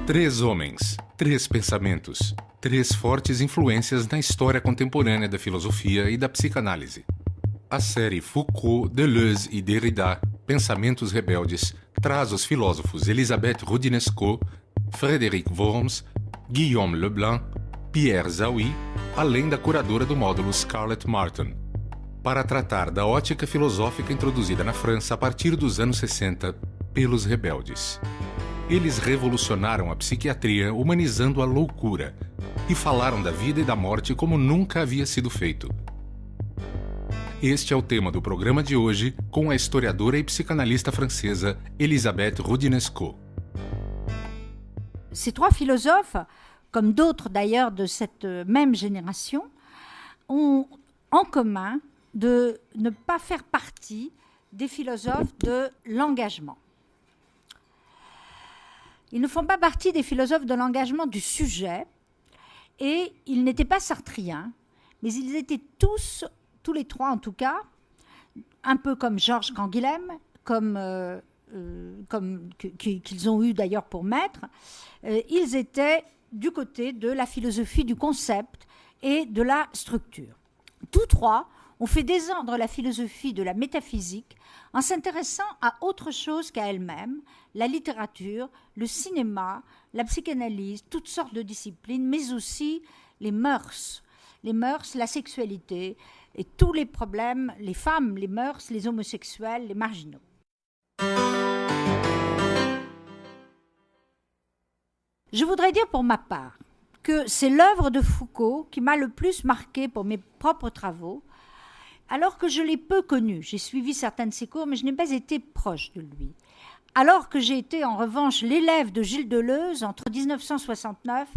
Três homens, três pensamentos, três fortes influências na história contemporânea da filosofia e da psicanálise. A série Foucault, Deleuze e Derrida, Pensamentos Rebeldes, traz os filósofos Elisabeth Roudinesco, Frédéric Worms, Guillaume Leblanc, Pierre Zawi, além da curadora do módulo Scarlett Martin, para tratar da ótica filosófica introduzida na França a partir dos anos 60 pelos rebeldes. Eles revolucionaram a psiquiatria humanizando a loucura e falaram da vida e da morte como nunca havia sido feito. Este é o tema do programa de hoje com a historiadora e psicanalista francesa Elisabeth Roudinesco. Ces trois philosophes, comme d'autres d'ailleurs de cette même génération, ont en commun de ne pas faire partie des philosophes de l'engagement. Ils ne font pas partie des philosophes de l'engagement du sujet et ils n'étaient pas sartriens, mais ils étaient tous les trois en tout cas, un peu comme Georges Canguilhem, qu'ils ont eu d'ailleurs pour maître, ils étaient du côté de la philosophie du concept et de la structure. Tous trois ont fait descendre la philosophie de la métaphysique en s'intéressant à autre chose qu'à elle-même, la littérature, le cinéma, la psychanalyse, toutes sortes de disciplines, mais aussi les mœurs, la sexualité et tous les problèmes, les femmes, les mœurs, les homosexuels, les marginaux. Je voudrais dire pour ma part que c'est l'œuvre de Foucault qui m'a le plus marqué pour mes propres travaux, alors que je l'ai peu connu. J'ai suivi certains de ses cours, mais je n'ai pas été proche de lui. Alors que j'ai été en revanche l'élève de Gilles Deleuze entre 1969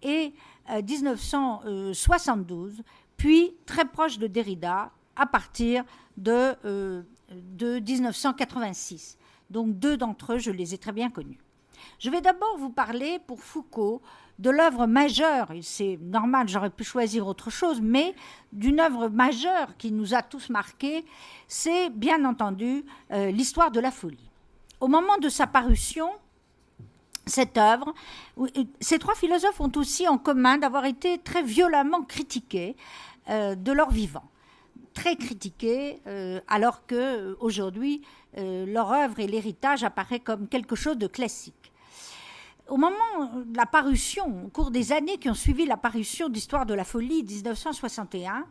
et 1972, puis très proche de Derrida à partir de 1986. Donc deux d'entre eux, je les ai très bien connus. Je vais d'abord vous parler pour Foucault de l'œuvre majeure, et c'est normal, j'aurais pu choisir autre chose, mais d'une œuvre majeure qui nous a tous marqués, c'est bien entendu l'histoire de la folie. Au moment de sa parution, cette œuvre, ces trois philosophes ont aussi en commun d'avoir été très violemment critiqués de leur vivant. Très critiqués, alors qu'aujourd'hui, leur œuvre et l'héritage apparaît comme quelque chose de classique. Au moment de la parution, au cours des années qui ont suivi la parution d'Histoire de la folie 1961,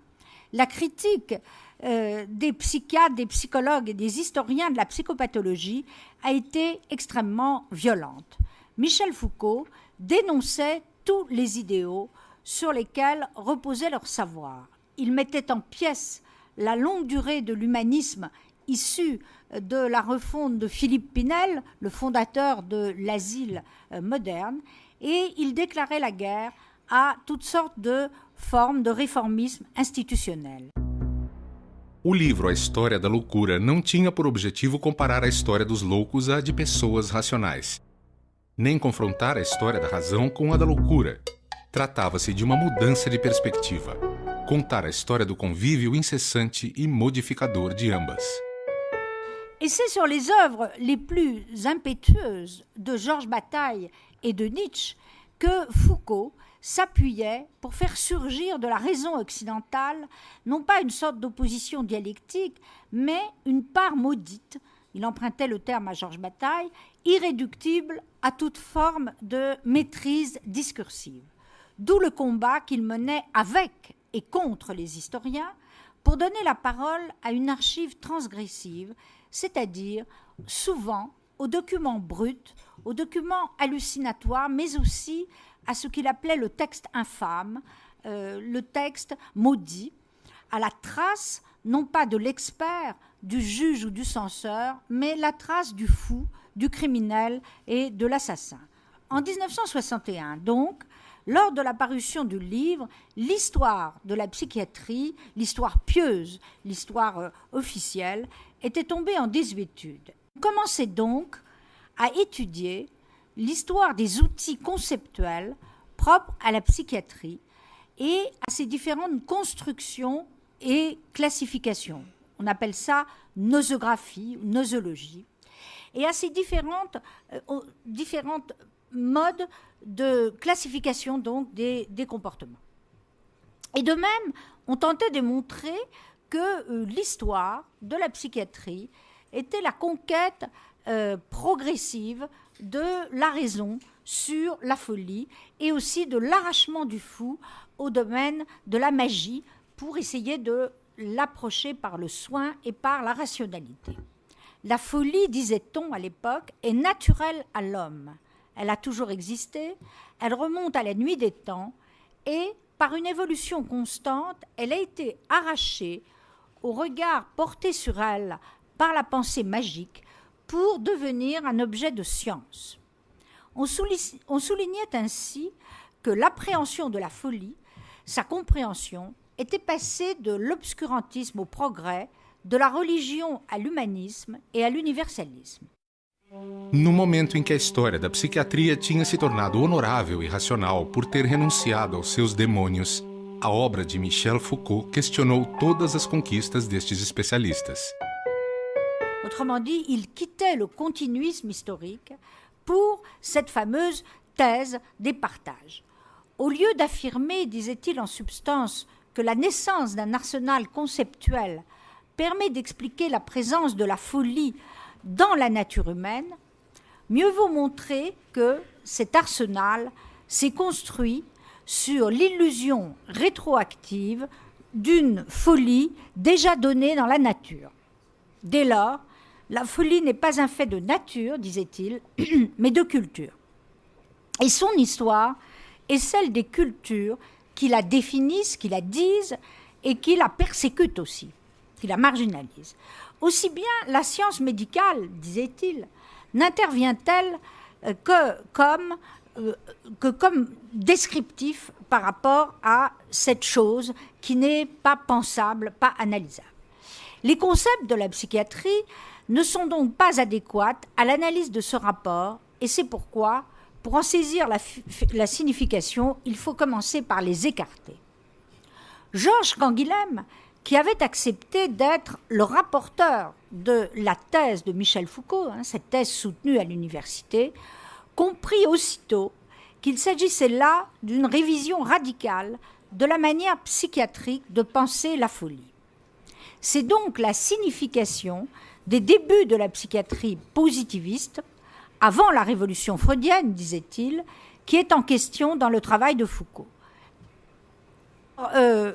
la critique des psychiatres, des psychologues et des historiens de la psychopathologie a été extrêmement violente. Michel Foucault dénonçait tous les idéaux sur lesquels reposait leur savoir. Il mettait en pièces la longue durée de l'humanisme issu de la refonte de Philippe Pinel, le fondateur de l'asile moderne, et il déclarait la guerre à toutes sortes de formes de réformisme institutionnel. O livro A História da Loucura não tinha por objetivo comparar a história dos loucos à de pessoas racionais, nem confrontar a história da razão com a da loucura. Tratava-se de uma mudança de perspectiva, contar a história do convívio incessante e modificador de ambas. Et c'est sur les œuvres les plus impétueuses de Georges Bataille et de Nietzsche que Foucault s'appuyait pour faire surgir de la raison occidentale non pas une sorte d'opposition dialectique, mais une part maudite, il empruntait le terme à Georges Bataille, irréductible à toute forme de maîtrise discursive. D'où le combat qu'il menait avec et contre les historiens pour donner la parole à une archive transgressive, c'est-à-dire souvent aux documents bruts, aux documents hallucinatoires, mais aussi à ce qu'il appelait le texte infâme, le texte maudit, à la trace non pas de l'expert, du juge ou du censeur, mais la trace du fou, du criminel et de l'assassin. En 1961, donc, lors de la parution du livre, l'histoire de la psychiatrie, l'histoire pieuse, l'histoire officielle, était tombée en désuétude. On commençait donc à étudier l'histoire des outils conceptuels propres à la psychiatrie et à ses différentes constructions et classifications. On appelle ça nosographie ou nosologie. Et à ces différentes mode de classification donc des comportements. Et de même, on tentait de montrer que l'histoire de la psychiatrie était la conquête progressive de la raison sur la folie et aussi de l'arrachement du fou au domaine de la magie pour essayer de l'approcher par le soin et par la rationalité. La folie, disait-on à l'époque, est naturelle à l'homme. Elle a toujours existé, elle remonte à la nuit des temps et, par une évolution constante, elle a été arrachée au regard porté sur elle par la pensée magique pour devenir un objet de science. On soulignait ainsi que l'appréhension de la folie, sa compréhension, était passée de l'obscurantisme au progrès, de la religion à l'humanisme et à l'universalisme. No momento em que a história da psiquiatria tinha se tornado honorável e racional por ter renunciado aos seus demônios, a obra de Michel Foucault questionou todas as conquistas destes especialistas. Autrement dit, il quittait le continuisme historique pour cette fameuse thèse des partages. Au lieu d'affirmer, disait-il en substance, que la naissance d'un arsenal conceptuel permet d'expliquer la présence de la folie dans la nature humaine, mieux vaut montrer que cet arsenal s'est construit sur l'illusion rétroactive d'une folie déjà donnée dans la nature. Dès lors, la folie n'est pas un fait de nature, disait-il, mais de culture. Et son histoire est celle des cultures qui la définissent, qui la disent et qui la persécutent aussi, qui la marginalisent. Aussi bien la science médicale, disait-il, n'intervient-elle que comme descriptif par rapport à cette chose qui n'est pas pensable, pas analysable. Les concepts de la psychiatrie ne sont donc pas adéquats à l'analyse de ce rapport, et c'est pourquoi, pour en saisir la signification, il faut commencer par les écarter. Georges Canguilhem, qui avait accepté d'être le rapporteur de la thèse de Michel Foucault, cette thèse soutenue à l'université, comprit aussitôt qu'il s'agissait là d'une révision radicale de la manière psychiatrique de penser la folie. C'est donc la signification des débuts de la psychiatrie positiviste, avant la révolution freudienne, disait-il, qui est en question dans le travail de Foucault.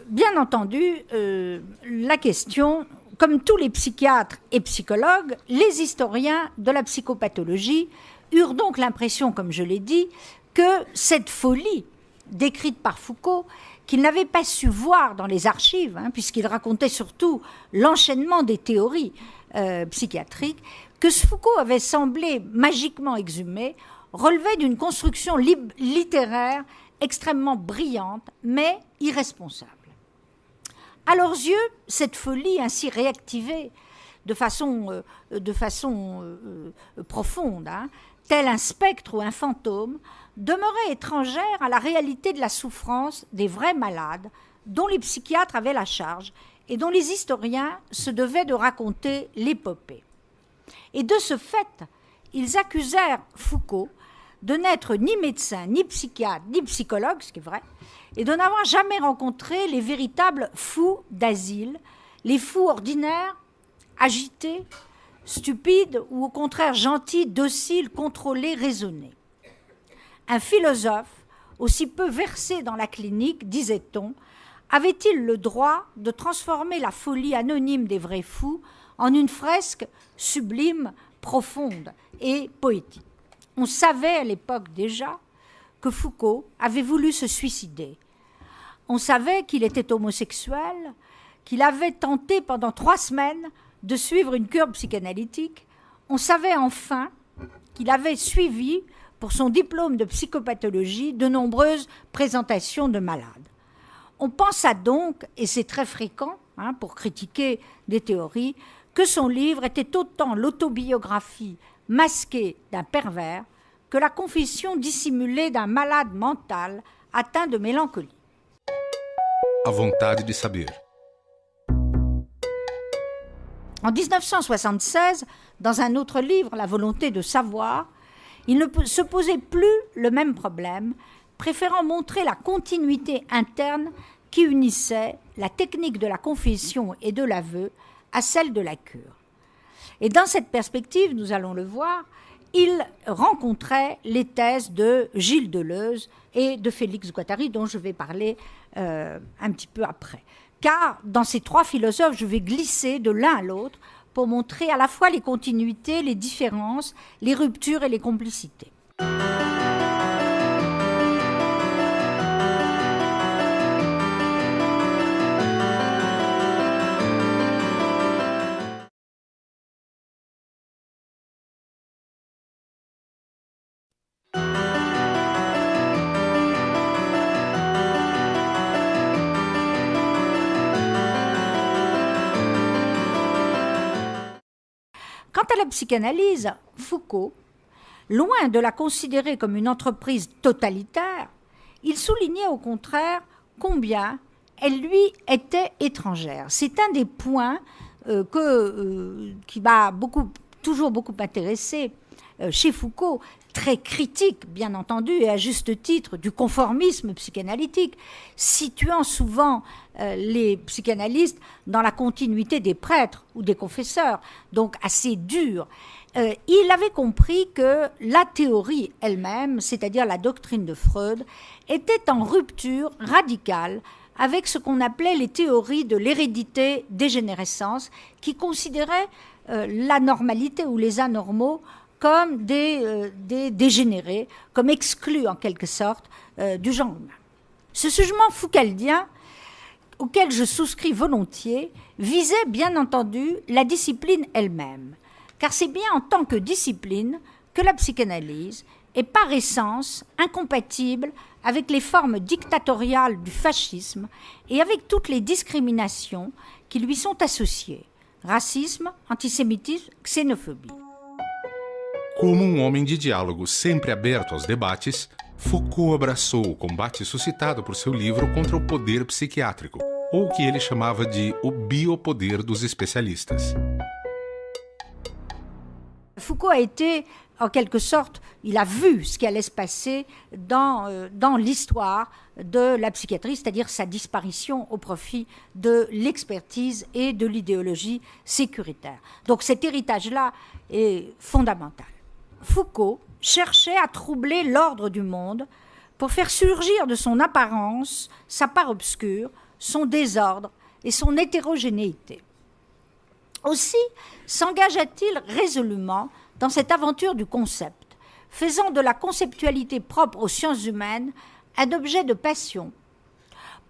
Bien entendu, la question, comme tous les psychiatres et psychologues, les historiens de la psychopathologie eurent donc l'impression, comme je l'ai dit, que cette folie décrite par Foucault, qu'il n'avait pas su voir dans les archives, puisqu'il racontait surtout l'enchaînement des théories psychiatriques, que ce Foucault avait semblé magiquement exhumé, relevait d'une construction littéraire extrêmement brillante, mais irresponsable. À leurs yeux, cette folie ainsi réactivée de façon profonde, tel un spectre ou un fantôme, demeurait étrangère à la réalité de la souffrance des vrais malades dont les psychiatres avaient la charge et dont les historiens se devaient de raconter l'épopée. Et de ce fait, ils accusèrent Foucault de n'être ni médecin, ni psychiatre, ni psychologue, ce qui est vrai, et de n'avoir jamais rencontré les véritables fous d'asile, les fous ordinaires, agités, stupides ou au contraire gentils, dociles, contrôlés, raisonnés. Un philosophe, aussi peu versé dans la clinique, disait-on, avait-il le droit de transformer la folie anonyme des vrais fous en une fresque sublime, profonde et poétique? On savait à l'époque déjà que Foucault avait voulu se suicider. On savait qu'il était homosexuel, qu'il avait tenté pendant 3 semaines de suivre une cure psychanalytique. On savait enfin qu'il avait suivi, pour son diplôme de psychopathologie, de nombreuses présentations de malades. On pensa donc, et c'est très fréquent pour critiquer des théories, que son livre était autant l'autobiographie masquée d'un pervers que la confession dissimulée d'un malade mental atteint de mélancolie. A vontade de saber. En 1976, dans un autre livre, La volonté de savoir, Il ne se posait plus le même problème, préférant montrer la continuité interne qui unissait la technique de la confession et de l'aveu à celle de la cure. Et dans cette perspective, nous allons le voir, il rencontrait les thèses de Gilles Deleuze et de Félix Guattari, dont je vais parler un petit peu après. Car dans ces trois philosophes, je vais glisser de l'un à l'autre pour montrer à la fois les continuités, les différences, les ruptures et les complicités. Quant à la psychanalyse, Foucault, loin de la considérer comme une entreprise totalitaire, il soulignait au contraire combien elle lui était étrangère. C'est un des points qui m'a toujours beaucoup intéressé chez Foucault, très critique, bien entendu, et à juste titre, du conformisme psychanalytique, situant souvent les psychanalystes dans la continuité des prêtres ou des confesseurs, donc assez dur. Il avait compris que la théorie elle-même, c'est-à-dire la doctrine de Freud, était en rupture radicale avec ce qu'on appelait les théories de l'hérédité-dégénérescence, qui considéraient l'anormalité ou les anormaux comme des dégénérés, comme exclus en quelque sorte du genre humain. Ce jugement foucaldien, auquel je souscris volontiers, visait bien entendu la discipline elle-même, car c'est bien en tant que discipline que la psychanalyse est par essence incompatible avec les formes dictatoriales du fascisme et avec toutes les discriminations qui lui sont associées, racisme, antisémitisme, xénophobie. Como homem de diálogo sempre aberto aos debates, Foucault abraçou o combate suscitado por seu livro contra o poder psiquiátrico, ou o que ele chamava de o biopoder dos especialistas. Foucault a été, en quelque sorte, il a vu ce qui allait se passer dans l'histoire de la psychiatrie, c'est-à-dire sa disparition au profit de l'expertise et de l'idéologie sécuritaire. Donc cet héritage-là est fondamental. Foucault cherchait à troubler l'ordre du monde pour faire surgir de son apparence sa part obscure, son désordre et son hétérogénéité. Aussi s'engagea-t-il résolument dans cette aventure du concept, faisant de la conceptualité propre aux sciences humaines un objet de passion,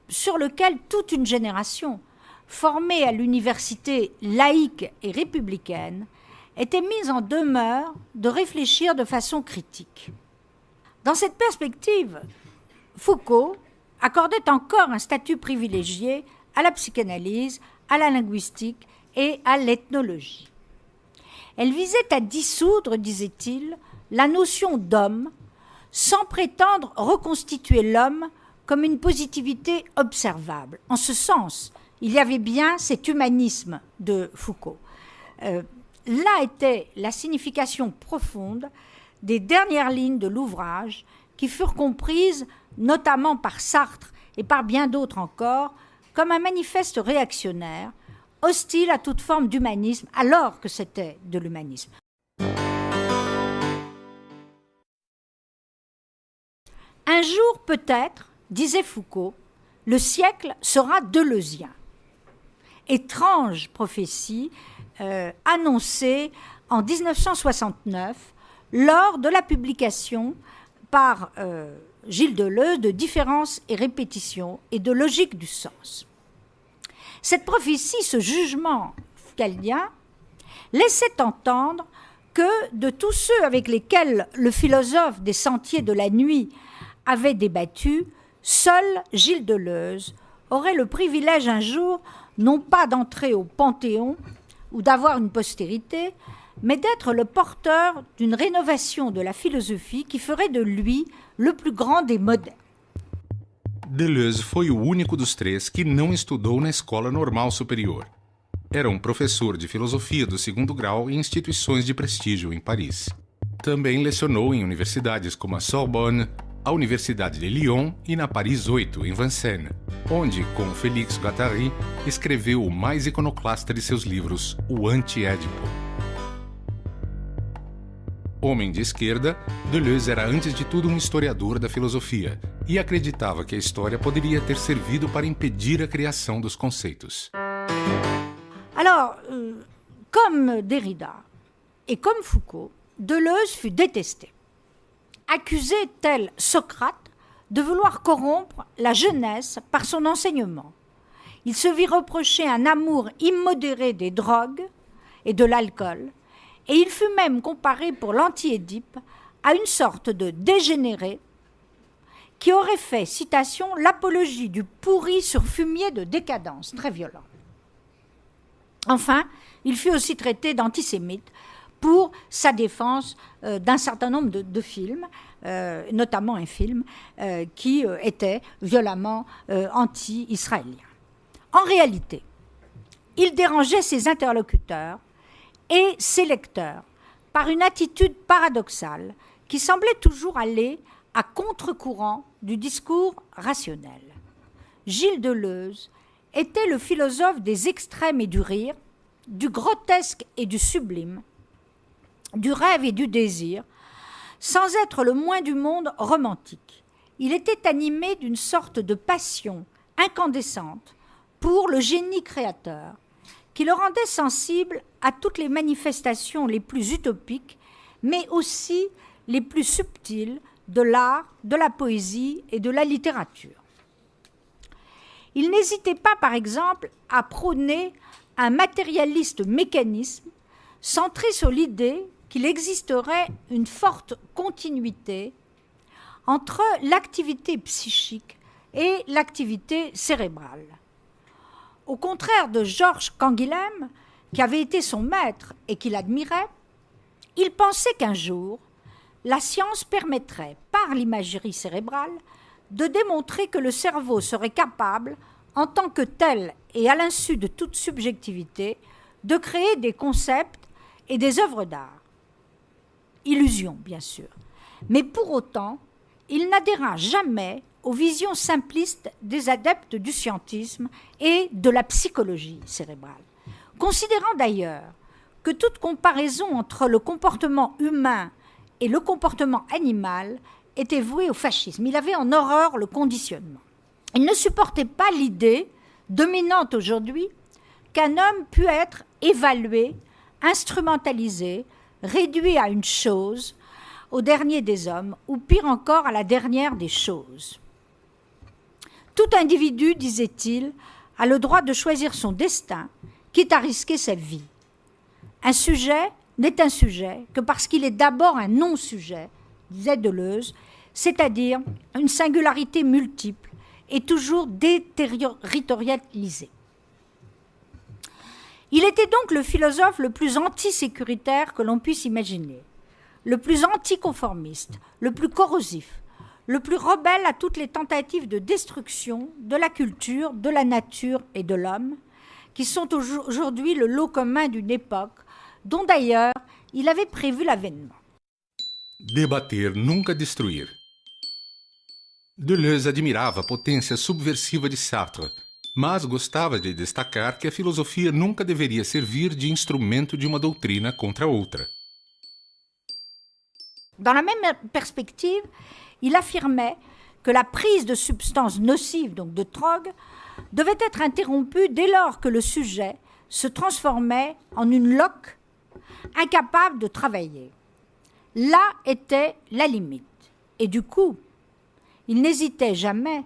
sur lequel toute une génération, formée à l'université laïque et républicaine, était mise en demeure de réfléchir de façon critique. Dans cette perspective, Foucault accordait encore un statut privilégié à la psychanalyse, à la linguistique et à l'ethnologie. Elle visait à dissoudre, disait-il, la notion d'homme sans prétendre reconstituer l'homme comme une positivité observable. En ce sens, il y avait bien cet humanisme de Foucault. Là était la signification profonde des dernières lignes de l'ouvrage qui furent comprises notamment par Sartre et par bien d'autres encore comme un manifeste réactionnaire, hostile à toute forme d'humanisme alors que c'était de l'humanisme. Un jour peut-être, disait Foucault, le siècle sera deleuzien. Étrange prophétie annoncée en 1969 lors de la publication par Gilles Deleuze de Différence et répétition et de logique du sens. Cette prophétie, ce jugement foucaldien, laissait entendre que de tous ceux avec lesquels le philosophe des sentiers de la nuit avait débattu, seul Gilles Deleuze aurait le privilège un jour non pas d'entrer au Panthéon ou d'avoir une postérité, mais d'être le porteur d'une rénovation de la philosophie qui ferait de lui le plus grand des modernes. Deleuze foi o único dos três que não estudou na escola normal superior. Era professor de filosofia do segundo grau em instituições de prestígio em Paris. Também lecionou em universidades como a Sorbonne, a Universidade de Lyon e na Paris 8, em Vincennes, onde, com Félix Guattari, escreveu o mais iconoclasta de seus livros, o Anti-Édipo. Homem de esquerda, Deleuze era antes de tudo um historiador da filosofia e acreditava que a história poderia ter servido para impedir a criação dos conceitos. Alors, comme Derrida et comme Foucault, Deleuze fut détesté, accusé tel Socrate de vouloir corrompre la jeunesse par son enseignement. Il se vit reprocher un amour immodéré des drogues et de l'alcool, et il fut même comparé pour l'anti-Édipe à une sorte de dégénéré qui aurait fait, citation, l'apologie du pourri sur fumier de décadence, très violent. Enfin, il fut aussi traité d'antisémite pour sa défense d'un certain nombre de films, notamment un film qui était violemment anti-israélien. En réalité, il dérangeait ses interlocuteurs et ses lecteurs par une attitude paradoxale qui semblait toujours aller à contre-courant du discours rationnel. Gilles Deleuze était le philosophe des extrêmes et du rire, du grotesque et du sublime, du rêve et du désir, sans être le moins du monde romantique. Il était animé d'une sorte de passion incandescente pour le génie créateur, qui le rendait sensible à toutes les manifestations les plus utopiques, mais aussi les plus subtiles de l'art, de la poésie et de la littérature. Il n'hésitait pas, par exemple, à prôner un matérialiste mécanisme centré sur l'idée qu'il existerait une forte continuité entre l'activité psychique et l'activité cérébrale. Au contraire de Georges Canguilhem, qui avait été son maître et qu'il admirait, il pensait qu'un jour, la science permettrait, par l'imagerie cérébrale, de démontrer que le cerveau serait capable, en tant que tel et à l'insu de toute subjectivité, de créer des concepts et des œuvres d'art. Illusion, bien sûr. Mais pour autant, il n'adhéra jamais aux visions simplistes des adeptes du scientisme et de la psychologie cérébrale, considérant d'ailleurs que toute comparaison entre le comportement humain et le comportement animal était vouée au fascisme. Il avait en horreur le conditionnement. Il ne supportait pas l'idée, dominante aujourd'hui, qu'un homme pût être évalué, instrumentalisé, réduit à une chose, au dernier des hommes, ou pire encore à la dernière des choses. Tout individu, disait-il, a le droit de choisir son destin, quitte à risquer sa vie. Un sujet n'est un sujet que parce qu'il est d'abord un non-sujet, disait Deleuze, c'est-à-dire une singularité multiple et toujours déterritorialisée. Il était donc le philosophe le plus antisécuritaire que l'on puisse imaginer, le plus anticonformiste, le plus corrosif, le plus rebelle à toutes les tentatives de destruction de la culture, de la nature et de l'homme, qui sont aujourd'hui le lot commun d'une époque dont d'ailleurs il avait prévu l'avènement. Debater, nunca destruir. Deleuze admirava a potência subversiva de Sartre, mas gostava de destacar que a filosofia nunca deveria servir de instrumento de uma doutrina contra outra. Dans la même perspective, il affirmait que la prise de substances nocives, donc de drogue, devait être interrompue dès lors que le sujet se transformait en une loque incapable de travailler. Là était la limite. Et du coup, il n'hésitait jamais,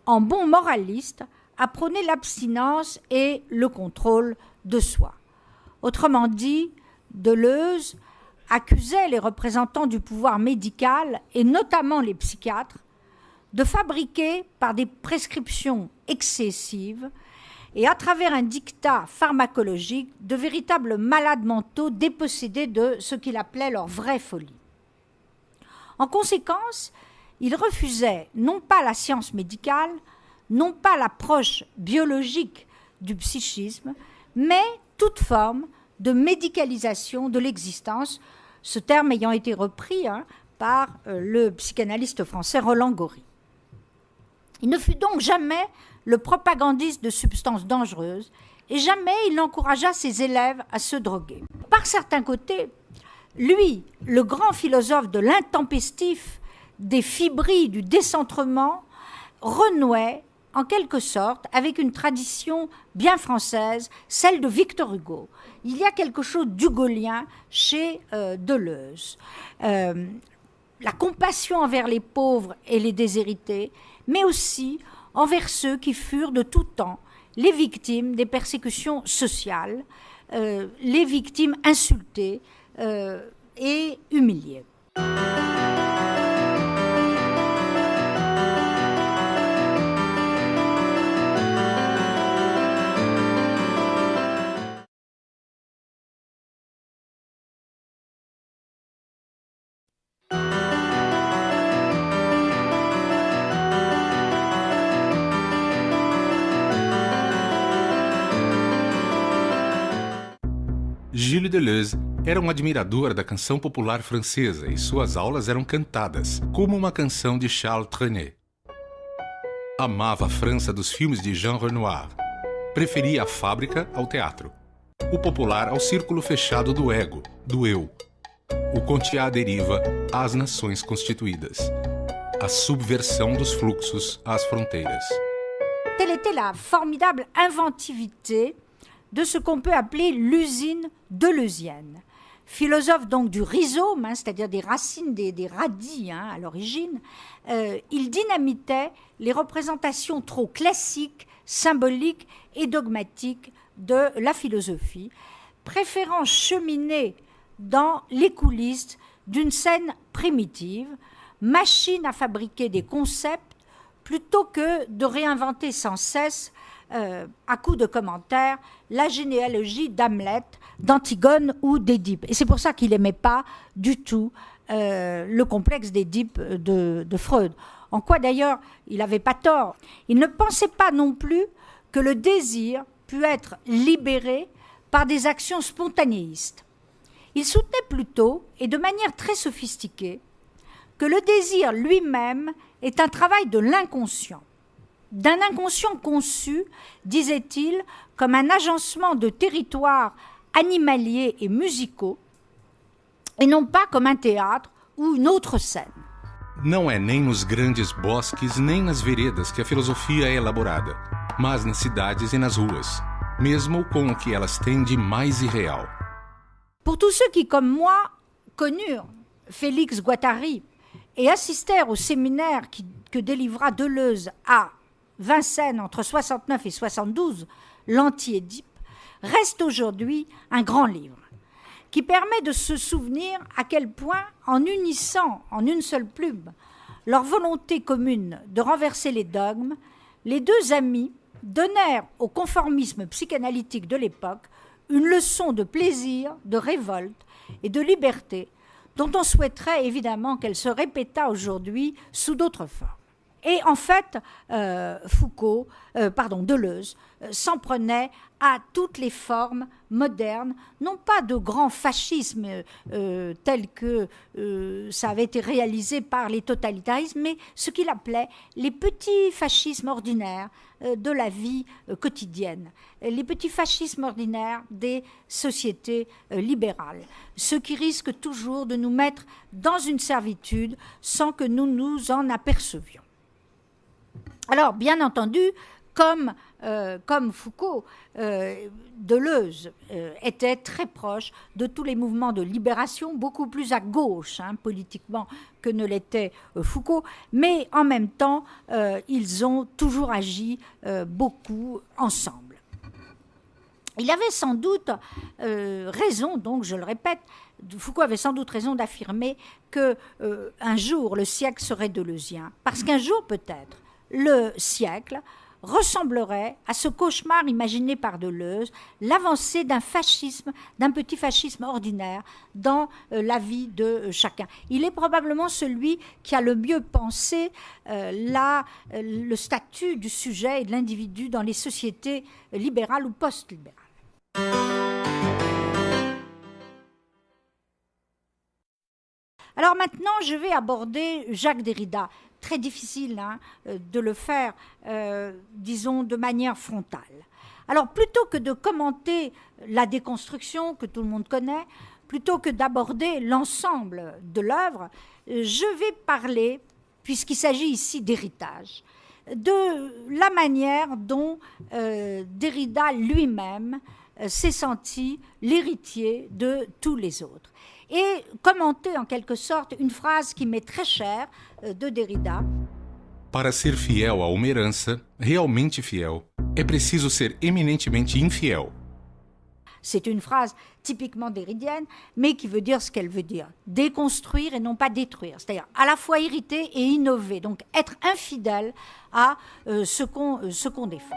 en bon moraliste, à prôner l'abstinence et le contrôle de soi. Autrement dit, Deleuze accusait les représentants du pouvoir médical, et notamment les psychiatres, de fabriquer par des prescriptions excessives et à travers un dictat pharmacologique de véritables malades mentaux dépossédés de ce qu'il appelait leur vraie folie. En conséquence, il refusait non pas la science médicale, non pas l'approche biologique du psychisme, mais toute forme de médicalisation de l'existence, ce terme ayant été repris par le psychanalyste français Roland Gori. Il ne fut donc jamais le propagandiste de substances dangereuses et jamais il n'encouragea ses élèves à se droguer. Par certains côtés, lui, le grand philosophe de l'intempestif, des fibrilles, du décentrement, renouait en quelque sorte avec une tradition bien française, celle de Victor Hugo. Il y a quelque chose d'hugolien chez Deleuze. La compassion envers les pauvres et les déshérités, mais aussi envers ceux qui furent de tout temps les victimes des persécutions sociales, les victimes insultées et humiliées. Gilles Deleuze era um admirador da canção popular francesa e suas aulas eram cantadas, como uma canção de Charles Trenet. Amava a França dos filmes de Jean Renoir. Preferia a fábrica ao teatro, o popular ao círculo fechado do ego, do eu, o Contiá à deriva às nações constituídas, a subversão dos fluxos às fronteiras. Telle était la formidable inventivité de ce qu'on peut appeler l'usine deleuzienne. Philosophe donc du rhizome, c'est-à-dire des racines, des radis à l'origine, il dynamitait les représentations trop classiques, symboliques et dogmatiques de la philosophie, préférant cheminer dans les coulisses d'une scène primitive, machine à fabriquer des concepts, plutôt que de réinventer sans cesse à coups de commentaires, la généalogie d'Hamlet, d'Antigone ou d'Édipe. Et c'est pour ça qu'il n'aimait pas du tout le complexe d'Édipe de Freud. En quoi d'ailleurs il n'avait pas tort. Il ne pensait pas non plus que le désir pût être libéré par des actions spontanéistes. Il soutenait plutôt, et de manière très sophistiquée, que le désir lui-même est un travail de l'inconscient. D'un inconscient conçu, disait-il, comme un agencement de territoires animaliers et musicaux, et non pas comme un théâtre ou une autre scène. Não é nem nos grandes bosques nem nas veredas que a filosofia é elaborada, mas nas cidades e nas ruas, mesmo com o que elas têm de mais irreal. Pour tous ceux qui, comme moi, connurent Félix Guattari et assistèrent au séminaire que délivra Deleuze à Vincennes entre 69 et 72, l'Anti-Édipe, reste aujourd'hui un grand livre qui permet de se souvenir à quel point, en unissant en une seule plume leur volonté commune de renverser les dogmes, les deux amis donnèrent au conformisme psychanalytique de l'époque une leçon de plaisir, de révolte et de liberté dont on souhaiterait évidemment qu'elle se répétât aujourd'hui sous d'autres formes. Et en fait, Deleuze s'en prenait à toutes les formes modernes, non pas de grand fascisme tel que ça avait été réalisé par les totalitarismes, mais ce qu'il appelait les petits fascismes ordinaires de la vie quotidienne, les petits fascismes ordinaires des sociétés libérales, ceux qui risquent toujours de nous mettre dans une servitude sans que nous nous en apercevions. Alors, bien entendu, comme Foucault, Deleuze était très proche de tous les mouvements de libération, beaucoup plus à gauche politiquement que ne l'était Foucault, mais en même temps, ils ont toujours agi beaucoup ensemble. Il avait sans doute raison, donc je le répète, Foucault avait sans doute raison d'affirmer qu'un jour le siècle serait deleuzien, parce qu'un jour peut-être, le siècle ressemblerait à ce cauchemar imaginé par Deleuze, l'avancée d'un fascisme, d'un petit fascisme ordinaire dans la vie de chacun. Il est probablement celui qui a le mieux pensé le statut du sujet et de l'individu dans les sociétés libérales ou post-libérales. Alors maintenant, je vais aborder Jacques Derrida. Très difficile de le faire, disons, de manière frontale. Alors plutôt que de commenter la déconstruction que tout le monde connaît, plutôt que d'aborder l'ensemble de l'œuvre, je vais parler, puisqu'il s'agit ici d'héritage, de la manière dont Derrida lui-même s'est senti l'héritier de tous les autres. Et commenter en quelque sorte une phrase qui m'est très chère de Derrida. Para ser fiel a uma herança, realmente fiel, é preciso ser eminentemente infiel. C'est une phrase typiquement derridienne, mais qui veut dire ce qu'elle veut dire. Déconstruire et non pas détruire. C'est-à-dire à la fois hériter et innover. Donc être infidèle à ce qu'on défend.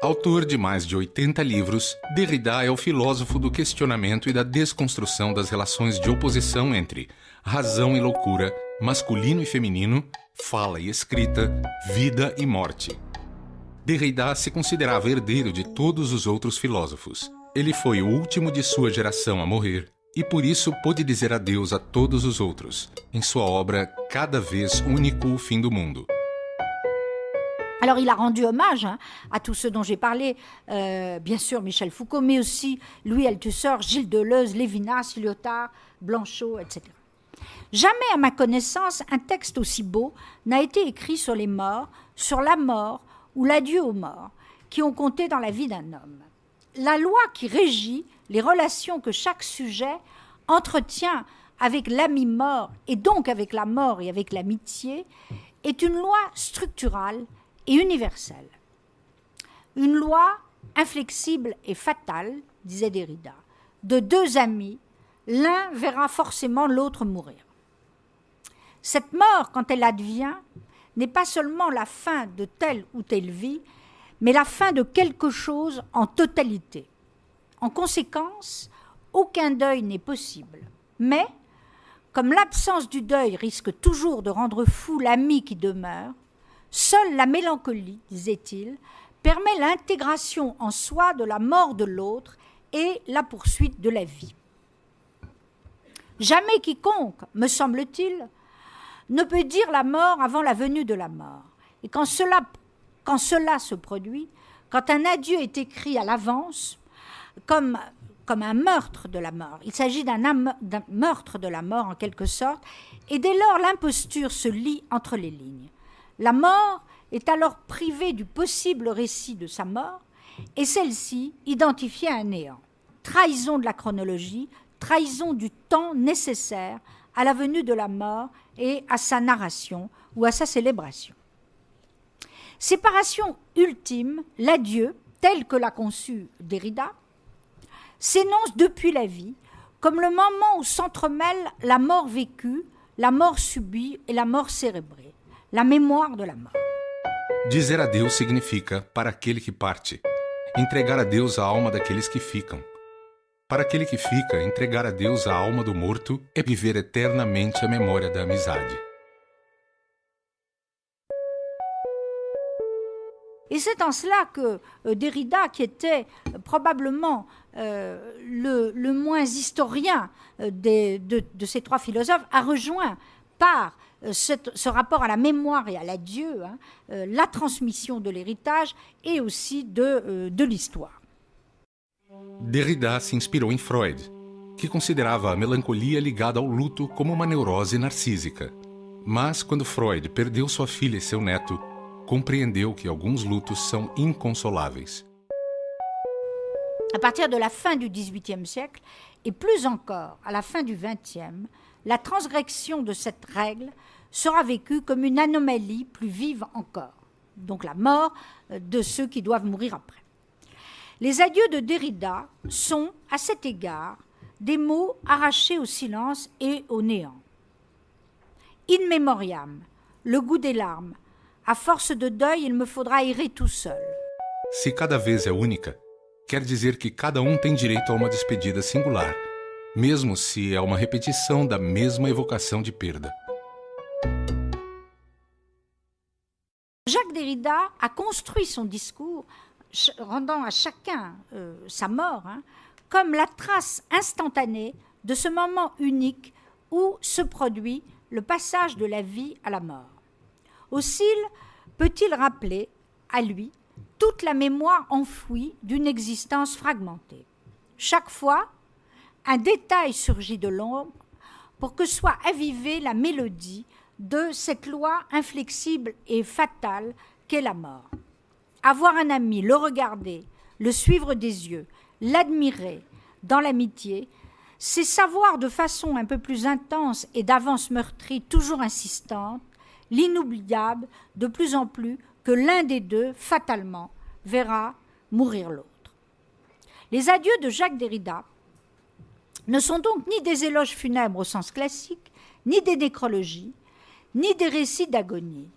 Autor de mais de 80 livros, Derrida é o filósofo do questionamento e da desconstrução das relações de oposição entre razão e loucura, masculino e feminino, fala e escrita, vida e morte. Derrida se considerava herdeiro de todos os outros filósofos. Ele foi o último de sua geração a morrer e por isso pôde dizer adeus a todos os outros, em sua obra Cada vez único o fim do mundo. Alors il a rendu hommage à tous ceux dont j'ai parlé, bien sûr Michel Foucault, mais aussi Louis Althusser, Gilles Deleuze, Lévinas, Lyotard, Blanchot, etc. Jamais à ma connaissance un texte aussi beau n'a été écrit sur les morts, sur la mort ou l'adieu aux morts, qui ont compté dans la vie d'un homme. La loi qui régit les relations que chaque sujet entretient avec l'ami mort, et donc avec la mort et avec l'amitié, est une loi structurale et universelle. Une loi inflexible et fatale, disait Derrida. De deux amis, l'un verra forcément l'autre mourir. Cette mort, quand elle advient, n'est pas seulement la fin de telle ou telle vie, mais la fin de quelque chose en totalité. En conséquence, aucun deuil n'est possible. Mais, comme l'absence du deuil risque toujours de rendre fou l'ami qui demeure, seule la mélancolie, disait-il, permet l'intégration en soi de la mort de l'autre et la poursuite de la vie. Jamais quiconque, me semble-t-il, ne peut dire la mort avant la venue de la mort. Et quand cela se produit, quand un adieu est écrit à l'avance, comme un meurtre de la mort, il s'agit d'un meurtre de la mort en quelque sorte, et dès lors l'imposture se lit entre les lignes. La mort est alors privée du possible récit de sa mort, et celle-ci identifiée à un néant. Trahison de la chronologie, trahison du temps nécessaire à la venue de la mort et à sa narration ou à sa célébration. Séparation ultime, l'adieu, tel que l'a conçu Derrida, s'énonce depuis la vie comme le moment où s'entremêlent la mort vécue, la mort subie et la mort cérébrée, la mémoire de la mort. Dizer adeus significa, para aquele que parte, entregar a Deus a alma daqueles que ficam. Para aquele que fica, entregar a Deus a alma do morto é viver eternamente a memória da amizade. Et c'est en cela que Derrida, qui était probablement le moins historien de ces trois philosophes, a rejoint par ce rapport à la mémoire et à l'adieu, la transmission de l'héritage et aussi de l'histoire. Derrida se inspirou em Freud, que considerava a melancolia ligada ao luto como uma neurose narcísica. Mas, quando Freud perdeu sua filha e seu neto, compreendeu que alguns lutos são inconsoláveis. À partir de la fin du XVIIIe siècle, et plus encore à la fin du XXe, la transgression de cette règle sera vécue comme une anomalie plus vive encore. Donc la mort de ceux qui doivent mourir après. Les adieux de Derrida sont, à cet égard, des mots arrachés au silence et au néant. In memoriam, le goût des larmes. À force de deuil, il me faudra errer tout seul. Se cada vez é única, quer dizer que cada tem direito a uma despedida singular, mesmo se é uma repetição da mesma evocação de perda. Jacques Derrida a construit son discours, rendant à chacun sa mort, comme la trace instantanée de ce moment unique où se produit le passage de la vie à la mort. Aussi peut-il rappeler à lui toute la mémoire enfouie d'une existence fragmentée. Chaque fois, un détail surgit de l'ombre pour que soit avivée la mélodie de cette loi inflexible et fatale qu'est la mort. Avoir un ami, le regarder, le suivre des yeux, l'admirer dans l'amitié, c'est savoir de façon un peu plus intense et d'avance meurtrie, toujours insistante, l'inoubliable de plus en plus que l'un des deux, fatalement, verra mourir l'autre. Les adieux de Jacques Derrida ne sont donc ni des éloges funèbres au sens classique, ni des nécrologies, ni des récits d'agonie.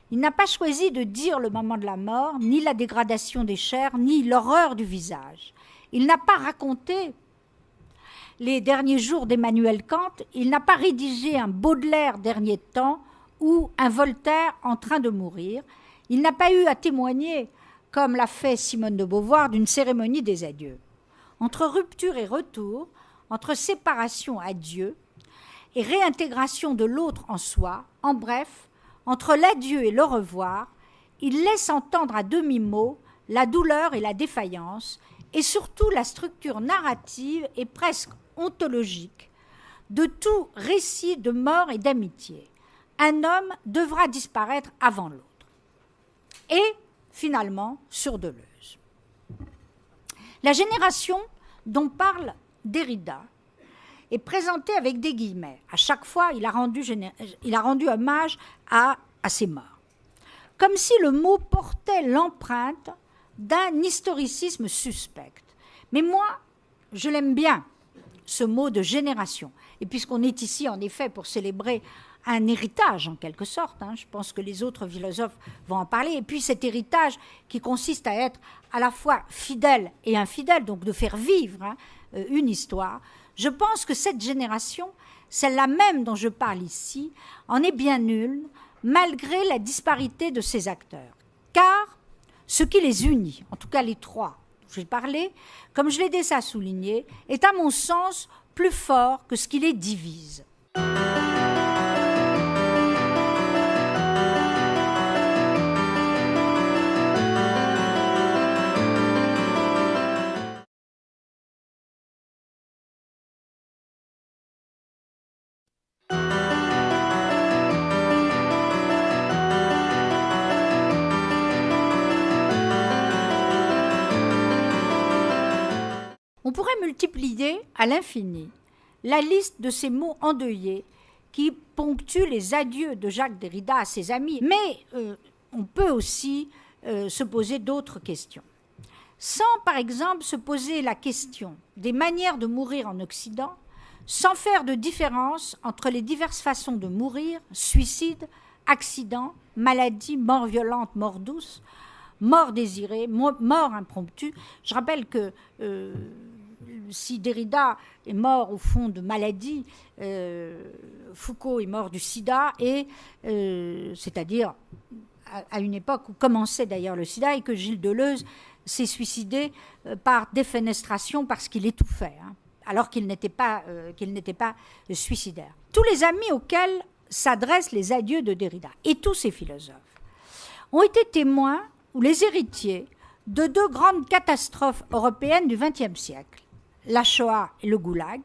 Il n'a pas choisi de dire le moment de la mort, ni la dégradation des chairs, ni l'horreur du visage. Il n'a pas raconté les derniers jours d'Emmanuel Kant, il n'a pas rédigé un Baudelaire dernier temps ou un Voltaire en train de mourir. Il n'a pas eu à témoigner, comme l'a fait Simone de Beauvoir, d'une cérémonie des adieux. Entre rupture et retour, entre séparation, adieu, et réintégration de l'autre en soi, en bref, entre l'adieu et le revoir, il laisse entendre à demi-mot la douleur et la défaillance, et surtout la structure narrative et presque ontologique de tout récit de mort et d'amitié. Un homme devra disparaître avant l'autre. Et, finalement, sur Deleuze. La génération dont parle Derrida est présentée avec des guillemets. À chaque fois, il a rendu hommage à ses morts. Comme si le mot portait l'empreinte d'un historicisme suspect. Mais moi, je l'aime bien, ce mot de génération. Et puisqu'on est ici, en effet, pour célébrer un héritage, en quelque sorte, je pense que les autres philosophes vont en parler, et puis cet héritage qui consiste à être à la fois fidèle et infidèle, donc de faire vivre une histoire, je pense que cette génération, celle-là même dont je parle ici, en est bien nulle, malgré la disparité de ses acteurs. Car ce qui les unit, en tout cas les trois dont j'ai parlé, comme je l'ai déjà souligné, est à mon sens plus fort que ce qui les divise. On pourrait multiplier à l'infini la liste de ces mots endeuillés qui ponctuent les adieux de Jacques Derrida à ses amis, mais on peut aussi se poser d'autres questions. Sans, par exemple, se poser la question des manières de mourir en Occident, sans faire de différence entre les diverses façons de mourir, suicide, accident, maladie, mort violente, mort douce, mort désirée, mort impromptue. Je rappelle que si Derrida est mort au fond de maladie, Foucault est mort du sida, et c'est-à-dire à une époque où commençait d'ailleurs le sida, et que Gilles Deleuze s'est suicidé par défenestration parce qu'il étouffait, alors qu'il n'était pas suicidaire. Tous les amis auxquels s'adressent les adieux de Derrida, et tous ces philosophes, ont été témoins ou les héritiers de deux grandes catastrophes européennes du XXe siècle, la Shoah et le Goulag.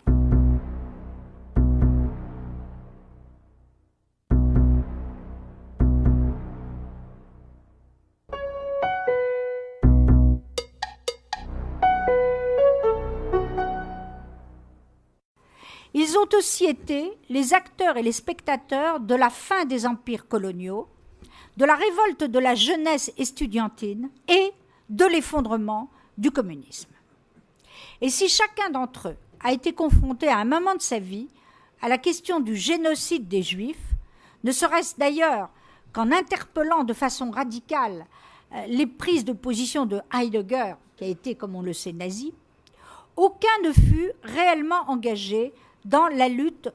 Ils ont aussi été les acteurs et les spectateurs de la fin des empires coloniaux, de la révolte de la jeunesse estudiantine et de l'effondrement du communisme. Et si chacun d'entre eux a été confronté à un moment de sa vie à la question du génocide des Juifs, ne serait-ce d'ailleurs qu'en interpellant de façon radicale les prises de position de Heidegger, qui a été, comme on le sait, nazi, aucun ne fut réellement engagé dans la lutte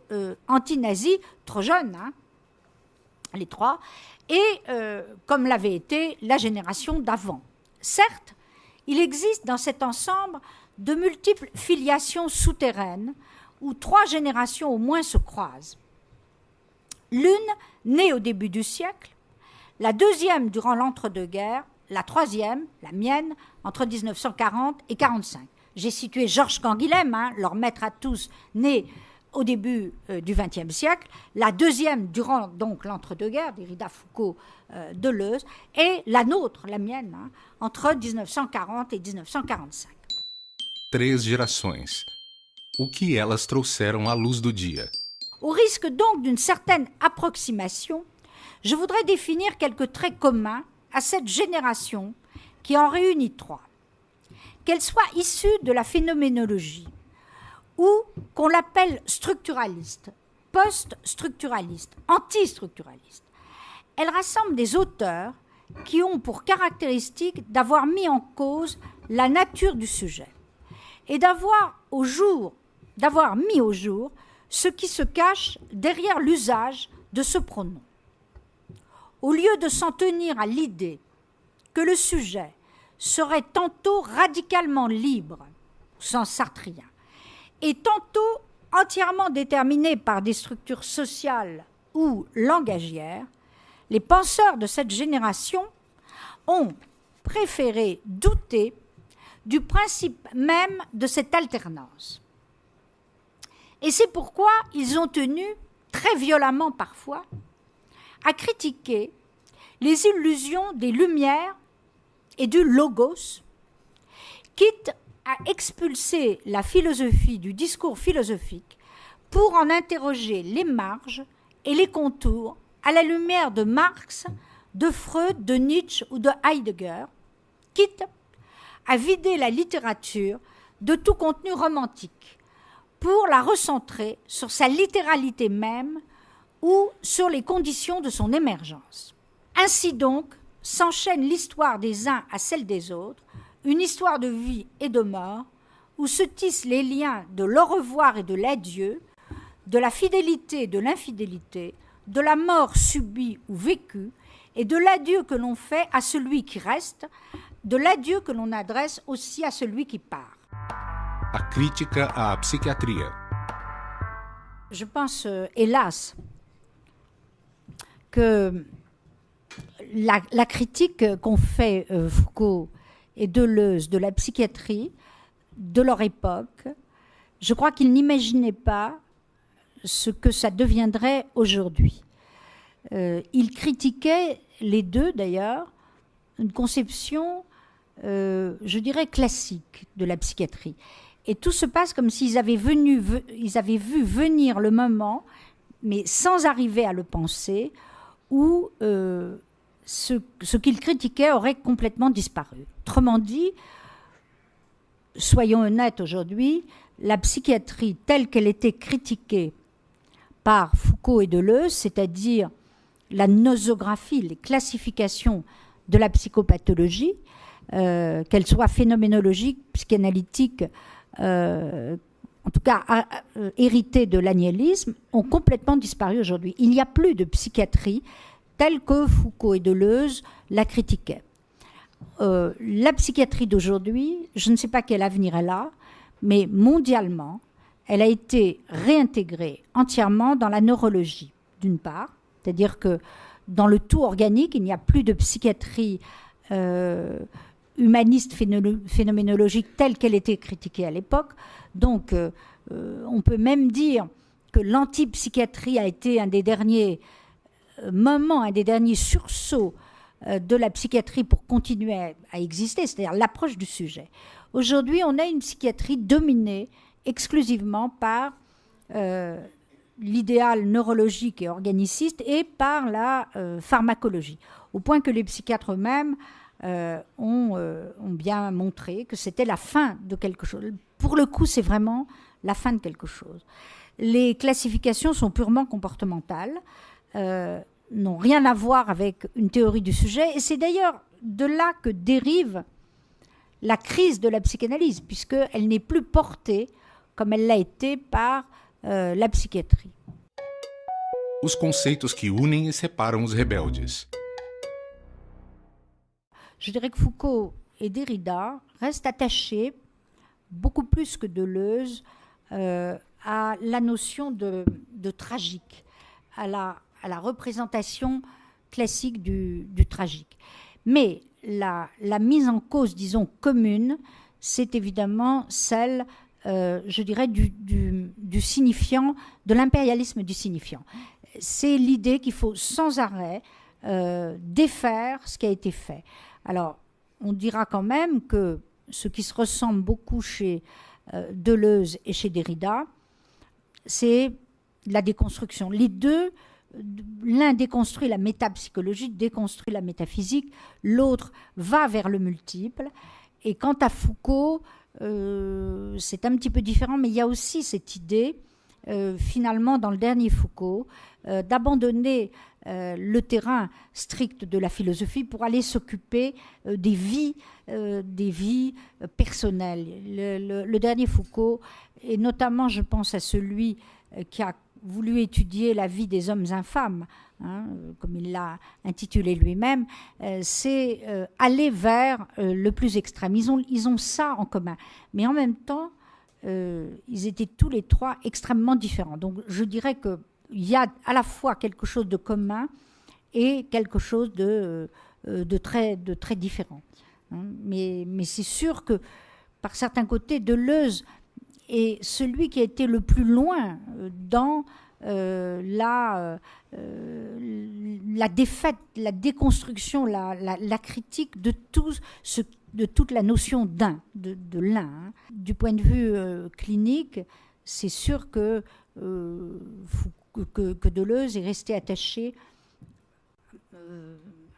anti-nazie, trop jeune, les trois, et comme l'avait été la génération d'avant. Certes, il existe dans cet ensemble de multiples filiations souterraines où 3 générations au moins se croisent. L'une née au début du siècle, la deuxième durant l'entre-deux-guerres, la troisième, la mienne, entre 1940 et 1945. J'ai situé Georges Canguilhem, leur maître à tous, né au début du XXe siècle, la deuxième durant donc l'entre-deux-guerres, Derrida, Foucault, Deleuze, et la nôtre, la mienne, entre 1940 et 1945. 3 gerações. O que elas trouxeram à luz do dia? Au risque donc d'une certaine approximation, je voudrais définir quelques traits communs à cette génération qui en réunit 3. Qu'elle soit issue de la phénoménologie ou qu'on l'appelle structuraliste, post-structuraliste, anti-structuraliste, elle rassemble des auteurs qui ont pour caractéristique d'avoir mis en cause la nature du sujet et d'avoir mis au jour ce qui se cache derrière l'usage de ce pronom. Au lieu de s'en tenir à l'idée que le sujet serait tantôt radicalement libre, au sens sartrien, et tantôt entièrement déterminé par des structures sociales ou langagières, les penseurs de cette génération ont préféré douter du principe même de cette alternance. Et c'est pourquoi ils ont tenu, très violemment parfois, à critiquer les illusions des Lumières et du logos, quitte à expulser la philosophie du discours philosophique pour en interroger les marges et les contours à la lumière de Marx, de Freud, de Nietzsche ou de Heidegger, quitte à vider la littérature de tout contenu romantique pour la recentrer sur sa littéralité même ou sur les conditions de son émergence. Ainsi donc, s'enchaîne l'histoire des uns à celle des autres, une histoire de vie et de mort, où se tissent les liens de l'au revoir et de l'adieu, de la fidélité et de l'infidélité, de la mort subie ou vécue, et de l'adieu que l'on fait à celui qui reste, de l'adieu que l'on adresse aussi à celui qui part. A crítica à psiquiatria. Je pense, hélas, que la critique qu'ont fait Foucault et Deleuze de la psychiatrie de leur époque, je crois qu'ils n'imaginaient pas ce que ça deviendrait aujourd'hui. Ils critiquaient, les deux d'ailleurs, une conception, je dirais, classique de la psychiatrie. Et tout se passe comme s'ils avaient vu venir le moment, mais sans arriver à le penser, où ce qu'ils critiquaient aurait complètement disparu. Autrement dit, soyons honnêtes aujourd'hui, la psychiatrie telle qu'elle était critiquée par Foucault et Deleuze, c'est-à-dire la nosographie, les classifications de la psychopathologie, qu'elles soient phénoménologiques, psychanalytiques, en tout cas héritées de l'aniélisme, ont complètement disparu aujourd'hui. Il n'y a plus de psychiatrie telle que Foucault et Deleuze la critiquaient. La psychiatrie d'aujourd'hui, je ne sais pas quel avenir elle a, mais mondialement, elle a été réintégrée entièrement dans la neurologie, d'une part, c'est-à-dire que dans le tout organique, il n'y a plus de psychiatrie humaniste phénoménologique telle qu'elle était critiquée à l'époque. Donc, on peut même dire que l'antipsychiatrie a été un des derniers moments, un des derniers sursauts de la psychiatrie pour continuer à exister, c'est-à-dire l'approche du sujet. Aujourd'hui, on a une psychiatrie dominée exclusivement par l'idéal neurologique et organiciste et par la pharmacologie, au point que les psychiatres eux-mêmes ont bien montré que c'était la fin de quelque chose. Pour le coup, c'est vraiment la fin de quelque chose. Les classifications sont purement comportementales, n'ont rien à voir avec une théorie du sujet, et c'est d'ailleurs de là que dérive la crise de la psychanalyse, puisqu'elle n'est plus portée comme elle l'a été par la psychiatrie. Os conceitos que unem e separam os rebeldes. Je dirais que Foucault et Derrida restent attachés, beaucoup plus que Deleuze, à la notion de tragique, à la représentation classique du tragique. Mais la mise en cause, disons, commune, c'est évidemment celle, je dirais, du signifiant, de l'impérialisme du signifiant. C'est l'idée qu'il faut sans arrêt défaire ce qui a été fait. Alors, on dira quand même que ce qui se ressemble beaucoup chez Deleuze et chez Derrida, c'est la déconstruction. Les deux, l'un déconstruit la métapsychologie, déconstruit la métaphysique, l'autre va vers le multiple. Et quant à Foucault, c'est un petit peu différent, mais il y a aussi cette idée, finalement, dans le dernier Foucault, d'abandonner le terrain strict de la philosophie pour aller s'occuper des vies personnelles. Le dernier Foucault, et notamment je pense à celui qui a voulu étudier la vie des hommes infâmes, comme il l'a intitulé lui-même, c'est aller vers le plus extrême. Ils ont ça en commun. Mais en même temps, ils étaient tous les trois extrêmement différents. Donc je dirais qu'il y a à la fois quelque chose de commun et quelque chose de très différent. Mais c'est sûr que par certains côtés, Deleuze est celui qui a été le plus loin dans la défaite, la déconstruction, la critique de toute la notion de l'un. Du point de vue clinique, c'est sûr que Deleuze est resté attaché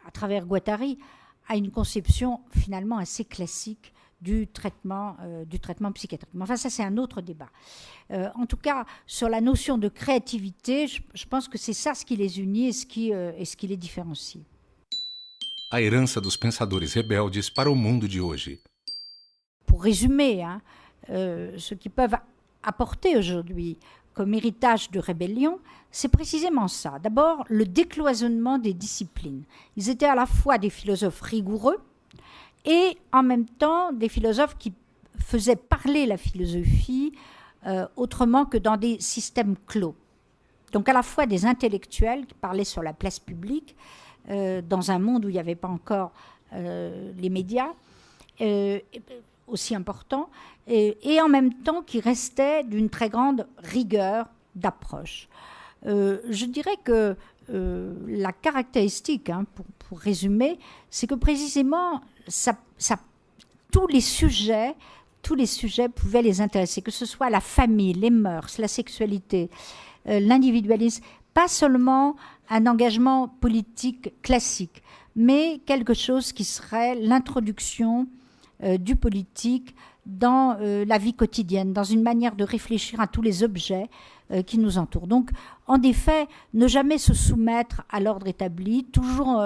à travers Guattari à une conception finalement assez classique du traitement psychiatrique. Mais enfin, ça, c'est un autre débat. En tout cas, sur la notion de créativité, je pense que c'est ça ce qui les unit et ce qui les différencie. A herança dos pensadores rebeldes para o mundo de hoje. Pour résumer, ce qu'ils peuvent apporter aujourd'hui comme héritage de rébellion, c'est précisément ça. D'abord, le décloisonnement des disciplines. Ils étaient à la fois des philosophes rigoureux et en même temps des philosophes qui faisaient parler la philosophie autrement que dans des systèmes clos. Donc à la fois des intellectuels qui parlaient sur la place publique, dans un monde où il n'y avait pas encore les médias, aussi importants, et en même temps qui restaient d'une très grande rigueur d'approche. Je dirais que la caractéristique, pour résumer, c'est que précisément tous les sujets pouvaient les intéresser, que ce soit la famille, les mœurs, la sexualité, l'individualisme, pas seulement un engagement politique classique, mais quelque chose qui serait l'introduction du politique dans la vie quotidienne, dans une manière de réfléchir à tous les objets qui nous entourent. Donc, en effet, ne jamais se soumettre à l'ordre établi, toujours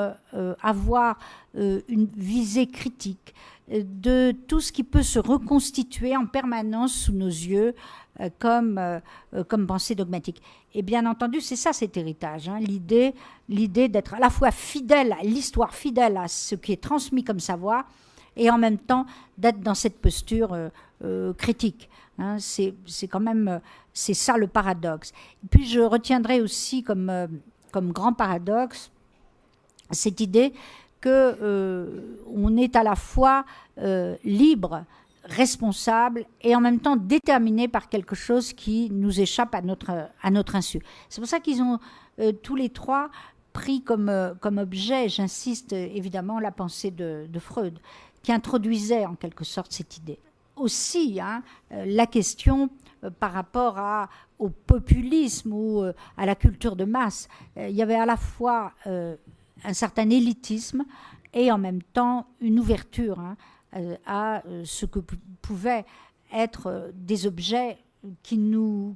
avoir une visée critique de tout ce qui peut se reconstituer en permanence sous nos yeux comme pensée dogmatique. Et bien entendu, c'est ça cet héritage, l'idée d'être à la fois fidèle à l'histoire, fidèle à ce qui est transmis comme savoir, et en même temps d'être dans cette posture critique. C'est quand même, c'est ça le paradoxe. Et puis je retiendrai aussi comme grand paradoxe cette idée qu'on est à la fois libre, responsable et en même temps déterminé par quelque chose qui nous échappe à notre insu. C'est pour ça qu'ils ont tous les trois pris comme objet, j'insiste évidemment, la pensée de Freud, qui introduisait en quelque sorte cette idée. Aussi, la question par rapport au populisme ou à la culture de masse, il y avait à la fois un certain élitisme et en même temps une ouverture à ce que pouvaient être des objets qui nous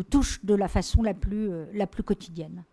touchent de la façon la plus quotidienne.